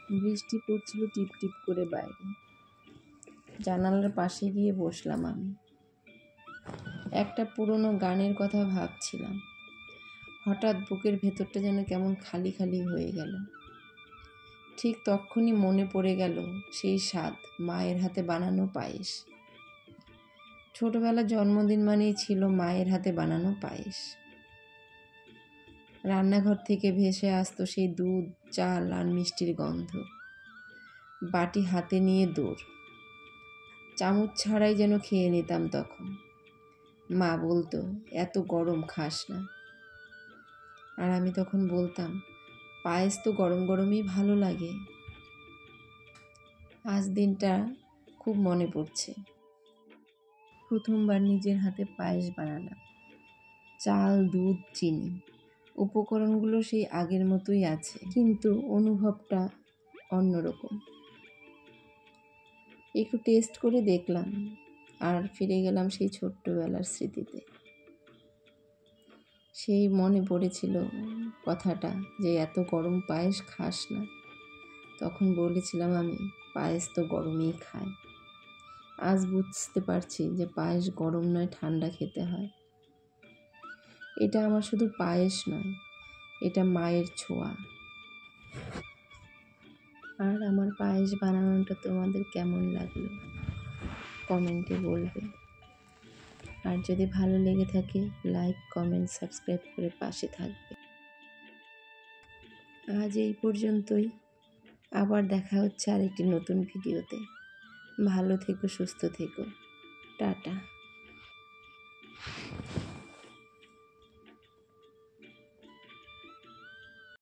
বৃষ্টি পড়ছিল টিপ টিপ করে বাইরে। জানালার পাশে গিয়ে বসলাম আমি। একটা পুরনো গানের কথা ভাবছিলাম। হঠাৎ বুকের ভেতরটা যেন কেমন খালি খালি হয়ে গেল। ঠিক তখনই মনে পড়ে গেল সেই স্বাদ, মায়ের হাতে বানানো পায়েস। ছোটবেলার জন্মদিন মানেই ছিল মায়ের হাতে বানানো পায়েস। রান্নাঘর থেকে ভেসে আসতো সেই দুধ, চাল আর মিষ্টির গন্ধ। বাটি হাতে নিয়ে দৌড়, চামচ ছাড়াই যেন খেয়ে নিতাম তখন। মা বলতো, এত গরম খাস না। আর আমি তখন বলতাম, পায়েস তো গরম গরমই ভালো লাগে। আজ দিনটা খুব মনে পড়ছে। প্রথমবার নিজের হাতে পায়েস বানালাম। চাল, দুধ, চিনি, উপকরণগুলো সেই আগের মতোই আছে, কিন্তু অনুভবটা অন্যরকম। একটু টেস্ট করে দেখলাম আর ফিরে গেলাম সেই ছোট্টবেলার স্মৃতিতে। সেই মনে পড়েছিল কথাটা যে এত গরম পায়েস খাস না। তখন বলেছিলাম আমি, পায়েস তো গরমই খায়। আজ বুঝতে পারছি যে পায়েস গরম নয়, ঠান্ডা খেতে হয়। এটা আমার শুধু পায়েস নয়, এটা মায়ের ছোঁয়া। আর আমার পায়েস বানানোটা তোমাদের কেমন লাগলো কমেন্টে বলবে। আর যদি ভালো লেগে থাকে লাইক, কমেন্ট, সাবস্ক্রাইব করে পাশে থাকবে। আজ এই পর্যন্তই। আবার দেখা হচ্ছে আরেকটি নতুন ভিডিওতে। ভালো থেকো, সুস্থ থেকো। টাটা।